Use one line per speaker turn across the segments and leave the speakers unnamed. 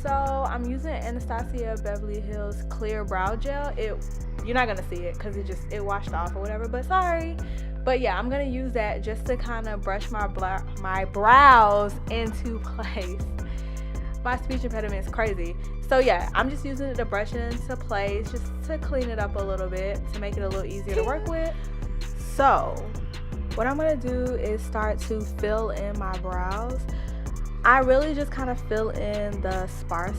So I'm using Anastasia Beverly Hills Clear Brow Gel. You're not gonna see it because it washed off or whatever, but sorry. But yeah, I'm gonna use that just to kind of brush my brows into place. My speech impediment is crazy. So yeah, I'm just using it to brush it into place, just to clean it up a little bit, to make it a little easier to work with. So what I'm gonna do is start to fill in my brows. I really just kind of fill in the sparse,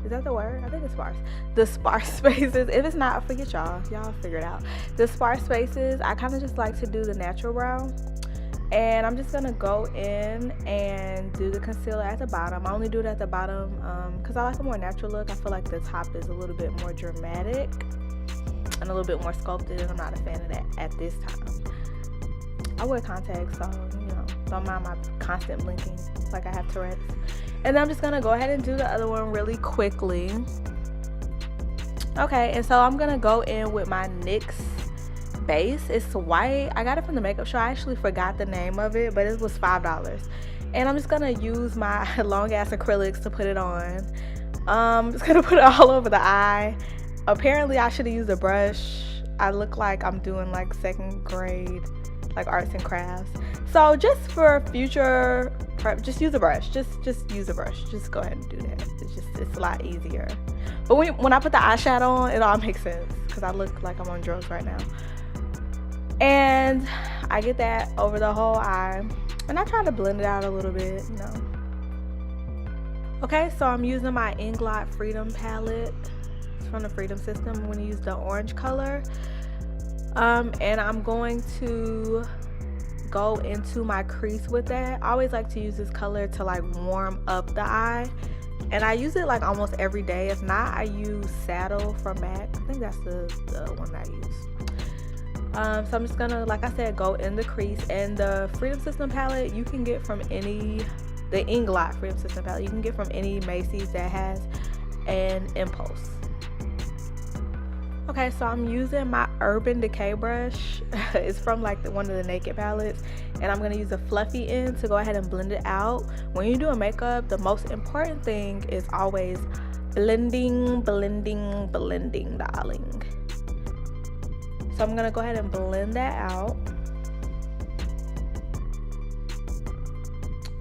is that the word? I think it's sparse. The sparse spaces. If it's not, forget y'all figure it out. The sparse spaces, I kind of just like to do the natural brow. And I'm just gonna go in and do the concealer at the bottom. I only do it at the bottom because I like a more natural look. I feel like the top is a little bit more dramatic and a little bit more sculpted, and I'm not a fan of that at this time. I wear contacts, so don't mind my constant blinking like I have Tourette's. And then I'm just gonna go ahead and do the other one really quickly. Okay, and so I'm gonna go in with my NYX base. It's white. I got it from the makeup show. I actually forgot the name of it, but it was $5. And I'm just gonna use my long ass acrylics to put it on. I'm just gonna put it all over the eye. Apparently I should have used a brush. I look like I'm doing like second grade like arts and crafts. So just for future prep, just use a brush. Just use a brush. Just go ahead and do that. It's a lot easier. But when I put the eyeshadow on, it all makes sense because I look like I'm on drugs right now. And I get that over the whole eye, and I try to blend it out a little bit, Okay, so I'm using my Inglot Freedom palette. It's from the Freedom System. I'm going to use the orange color. And I'm going to go into my crease with that. I always like to use this color to like warm up the eye, and I use it like almost every day. If not, I use Saddle from MAC. I think that's the one I use. So I'm just gonna, like I said, go in the crease. And the Freedom System palette you can get from the Inglot Freedom System palette you can get from any Macy's that has an impulse. Okay, so I'm using my Urban Decay brush. It's from like one of the Naked palettes, and I'm gonna use a fluffy end to go ahead and blend it out. When you're doing makeup, the most important thing is always blending, darling. So I'm gonna go ahead and blend that out.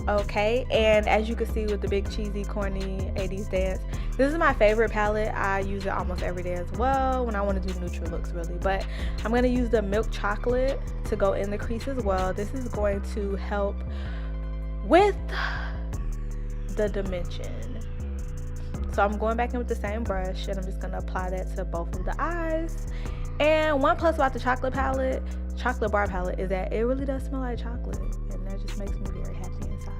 Okay, and as you can see with the big cheesy corny 80s dance, this is my favorite palette. I use it almost every day as well when I want to do neutral looks really. But I'm going to use the Milk Chocolate to go in the crease as well. This is going to help with the dimension. So I'm going back in with the same brush, and I'm just going to apply that to both of the eyes. And one plus about the chocolate bar palette, is that it really does smell like chocolate, and that just makes me very happy inside.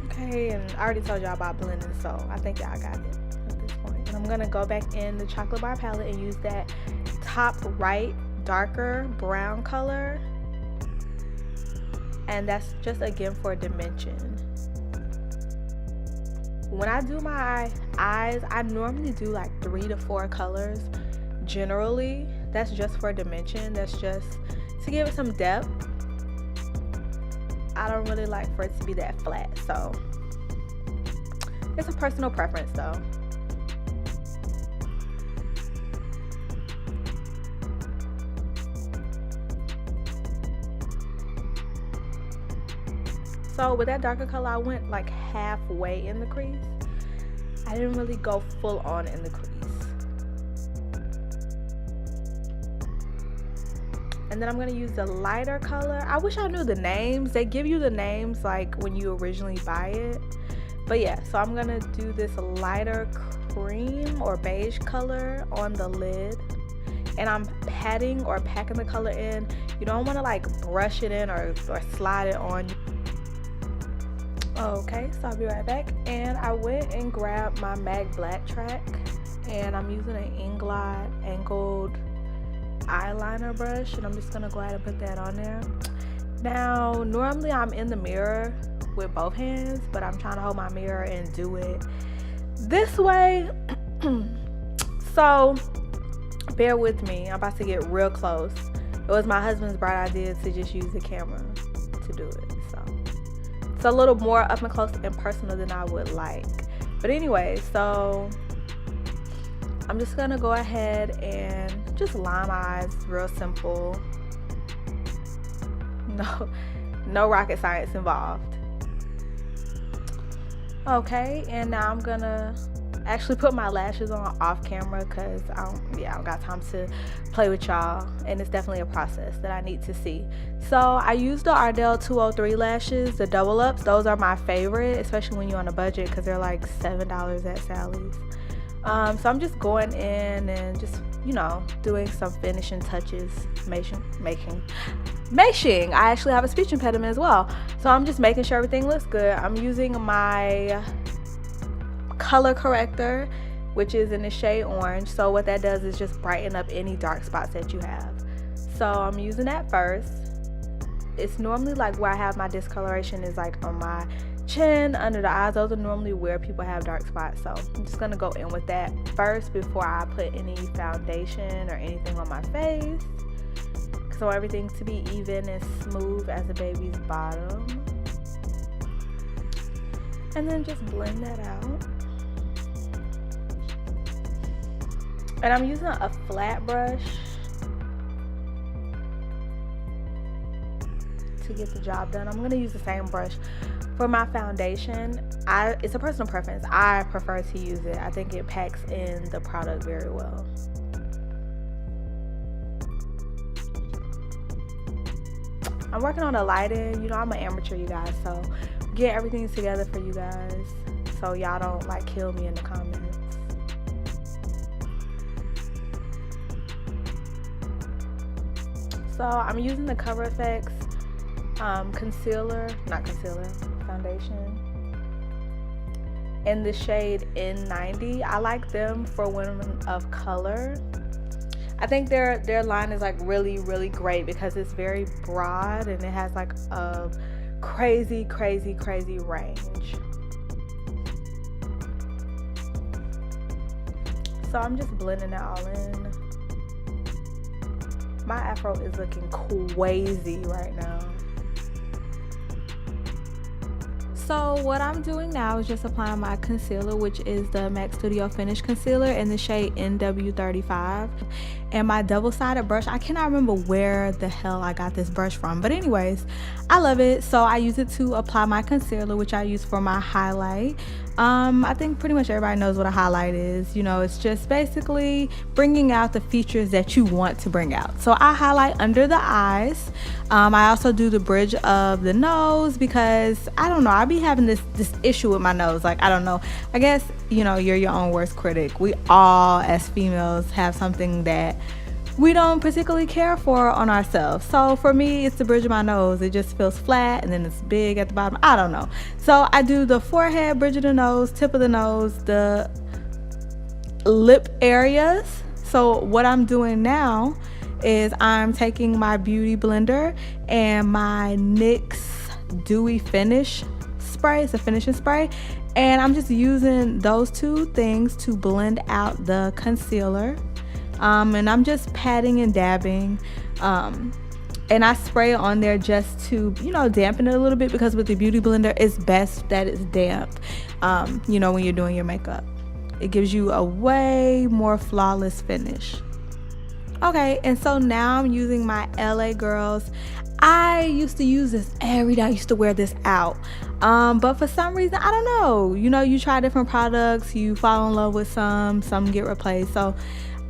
Okay, and I already told y'all about blending, so I think y'all got it at this point. And I'm gonna go back in the chocolate bar palette and use that top right darker brown color. And that's just again for dimension. When I do my eyes, I normally do like 3 to 4 colors generally. That's just for dimension. That's just to give it some depth. I don't really like for it to be that flat, so it's a personal preference though. So with that darker color, I went like halfway in the crease. I didn't really go full on in the crease. And then I'm gonna use the lighter color. I wish I knew the names. They give you the names like when you originally buy it. But yeah, so I'm gonna do this lighter cream or beige color on the lid. And I'm patting or packing the color in. You don't wanna like brush it in or slide it on. Okay, so I'll be right back. And I went and grabbed my MAC Black Track, and I'm using an Inglot angled eyeliner brush, and I'm just gonna go ahead and put that on there. Now normally I'm in the mirror with both hands, but I'm trying to hold my mirror and do it this way. So bear with me. I'm about to get real close. It was my husband's bright idea to just use the camera to do it. So it's a little more up and close and personal than I would like. But anyway, so I'm just gonna go ahead and just line my eyes, real simple. No rocket science involved. Okay, and now I'm gonna actually put my lashes on off camera because I don't got time to play with y'all, and it's definitely a process that I need to see. So I use the Ardell 203 lashes, the double ups. Those are my favorite, especially when you're on a budget, because they're like $7 at Sally's. So I'm just going in and just, doing some finishing touches, making. I actually have a speech impediment as well, so I'm just making sure everything looks good. I'm using my color corrector, which is in the shade orange. So what that does is just brighten up any dark spots that you have. So I'm using that first. It's normally like where I have my discoloration is like on my chin, under the eyes. Those are normally where people have dark spots. So I'm just gonna go in with that first before I put any foundation or anything on my face. So everything to be even and smooth as a baby's bottom. And then just blend that out. And I'm using a flat brush to get the job done. I'm gonna use the same brush for my foundation. It's a personal preference. I prefer to use it. I think it packs in the product very well. I'm working on the lighting. I'm an amateur, you guys, so get everything together for you guys so y'all don't like kill me in the comments. So I'm using the Cover FX foundation in the shade N90. I like them for women of color. I think their line is like really, really great because it's very broad and it has like a crazy range. So I'm just blending it all in. My afro is looking crazy right now. So what I'm doing now is just applying my concealer, which is the MAC Studio Finish Concealer in the shade NW35. And my double-sided brush, I cannot remember where the hell I got this brush from. But anyways, I love it. So I use it to apply my concealer, which I use for my highlight. I think pretty much everybody knows what a highlight is. It's just basically bringing out the features that you want to bring out. So I highlight under the eyes. I also do the bridge of the nose because I don't know, I be having this issue with my nose. Like, I don't know, I guess you're your own worst critic. We all as females have something that we don't particularly care for on ourselves. So for me, it's the bridge of my nose. It just feels flat and then it's big at the bottom. I don't know. So I do the forehead, bridge of the nose, tip of the nose, the lip areas. So what I'm doing now is I'm taking my beauty blender and my NYX Dewy Finish spray. It's a finishing spray. And I'm just using those two things to blend out the concealer. And I'm just patting and dabbing, and I spray it on there just to dampen it a little bit, because with the beauty blender it's best that it's damp when you're doing your makeup. It gives you a way more flawless finish. Okay, and so now I'm using my LA Girls. I used to use this every day. I used to wear this out, but for some reason, I don't know, you try different products, you fall in love with some get replaced. So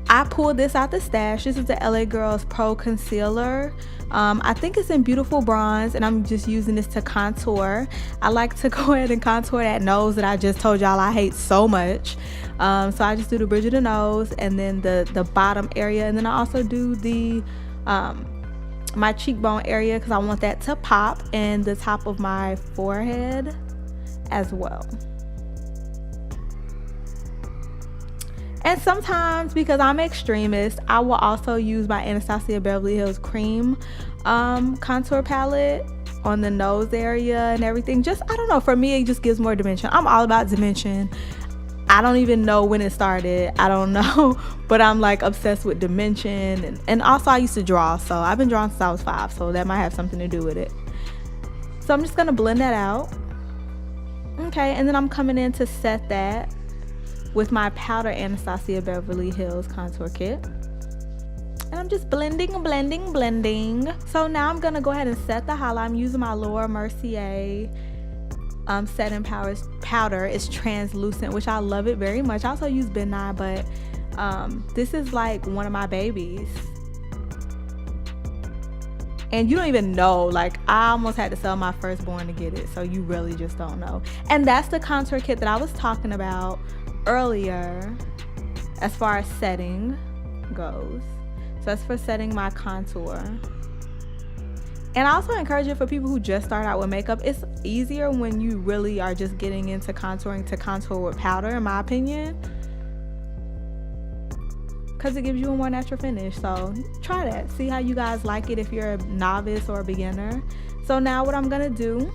I pulled this out the stash. This is the LA Girls Pro Concealer. I think it's in Beautiful Bronze, and I'm just using this to contour. I like to go ahead and contour that nose that I just told y'all I hate so much. So I just do the bridge of the nose and then the bottom area, and then I also do the my cheekbone area because I want that to pop, and the top of my forehead as well. And sometimes, because I'm an extremist, I will also use my Anastasia Beverly Hills Cream contour palette on the nose area and everything. Just, I don't know, for me it just gives more dimension. I'm all about dimension. I don't even know when it started. I don't know. But I'm like obsessed with dimension. And also I used to draw. So I've been drawing since I was 5. So that might have something to do with it. So I'm just going to blend that out. Okay. And then I'm coming in to set that with my powder Anastasia Beverly Hills contour kit. And I'm just blending. So now I'm going to go ahead and set the highlight. I'm using my Laura Mercier setting powder. It's translucent, which I love it very much. I also use Ben Nye, but this is like one of my babies. And you don't even know, like I almost had to sell my firstborn to get it, so you really just don't know. And that's the contour kit that I was talking about earlier as far as setting goes. So that's for setting my contour. And I also encourage it for people who just start out with makeup. It's easier when you really are just getting into contouring to contour with powder, in my opinion, because it gives you a more natural finish. So try that. See how you guys like it if you're a novice or a beginner. So now what I'm gonna do,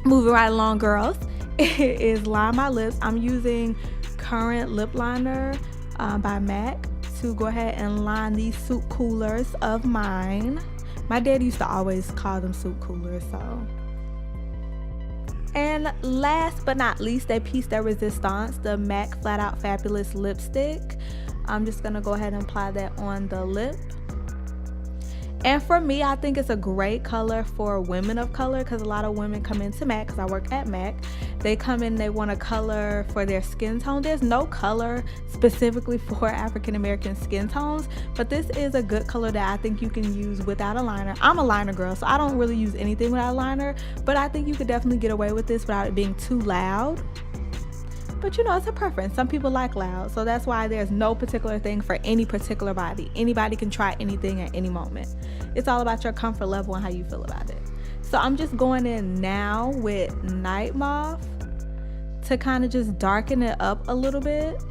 moving right along, girls, is line my lips. I'm using Current Lip Liner by MAC to go ahead and line these soup coolers of mine. My dad used to always call them soup coolers, so. And last but not least, a piece de resistance, the MAC Flat Out Fabulous Lipstick. I'm just gonna go ahead and apply that on the lip. And for me, I think it's a great color for women of color, because a lot of women come into MAC, because I work at MAC. They come in, they want a color for their skin tone. There's no color specifically for African American skin tones, but this is a good color that I think you can use without a liner. I'm a liner girl, so I don't really use anything without a liner, but I think you could definitely get away with this without it being too loud. But you know, it's a preference. Some people like loud, so that's why there's no particular thing for any particular body. Anybody can try anything at any moment. It's all about your comfort level and how you feel about it. So I'm just going in now with Night Moth to kind of just darken it up a little bit.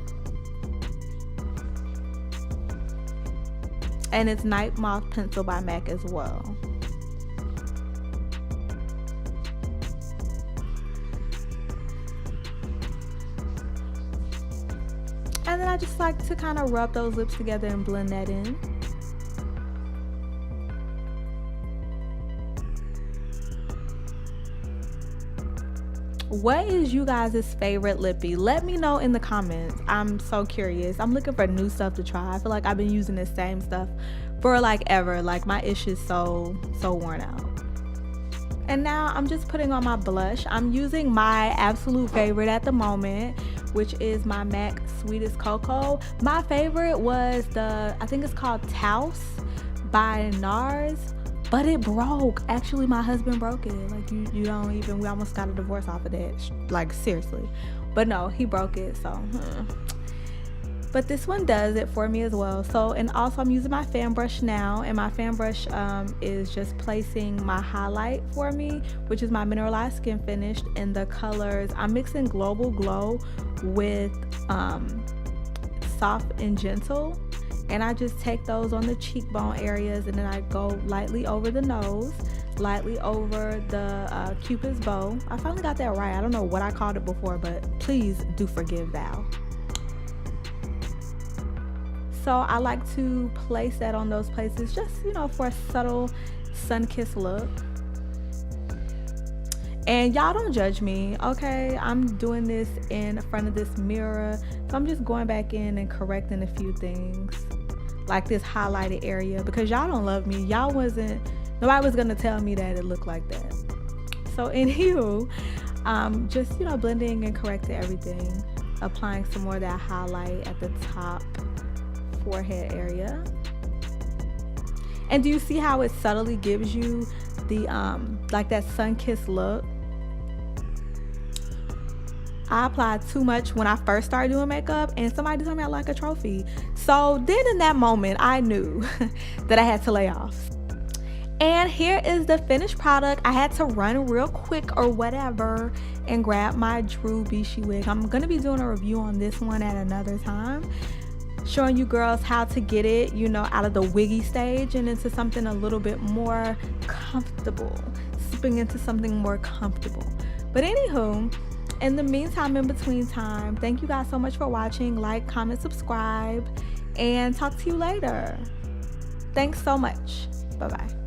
And it's Night Moth Pencil by MAC as well. And then I just like to kind of rub those lips together and blend that in. What is you guys' favorite lippy? Let me know in the comments. I'm so curious. I'm looking for new stuff to try. I feel like I've been using the same stuff for like ever. Like my ish is so worn out. And now I'm just putting on my blush. I'm using my absolute favorite at the moment, which is my MAC Sweetest Cocoa. My favorite was I think it's called Taos by NARS, but it broke. Actually, my husband broke it. Like you don't even, we almost got a divorce off of that. Like seriously. But no, he broke it, so. But this one does it for me as well. So, and also I'm using my fan brush now, and my fan brush is just placing my highlight for me, which is my mineralized skin finish in the colors. I'm mixing Global Glow with Soft and Gentle, and I just take those on the cheekbone areas, and then I go lightly over the nose, lightly over the Cupid's bow. I finally got that right. I don't know what I called it before, but please do forgive thou. So I like to place that on those places, just, you know, for a subtle sun-kissed look. And y'all don't judge me, okay? I'm doing this in front of this mirror, so I'm just going back in and correcting a few things, like this highlighted area, because y'all don't love me. Nobody was gonna tell me that it looked like that. So anywho, just, you know, blending and correcting everything, applying some more of that highlight at the top forehead area. And do you see how it subtly gives you the like that sun-kissed look? I applied too much when I first started doing makeup, and somebody told me I like a trophy. So then in that moment I knew that I had to lay off. And here is the finished product. I had to run real quick or whatever and grab my Drew Bishi wig. I'm gonna be doing a review on this one at another time, showing you girls how to get it, you know, out of the wiggy stage and into something a little bit more comfortable, slipping into something more comfortable. But anywho, in the meantime, in between time, thank you guys so much for watching. Like, comment, subscribe, and talk to you later. Thanks so much. Bye-bye.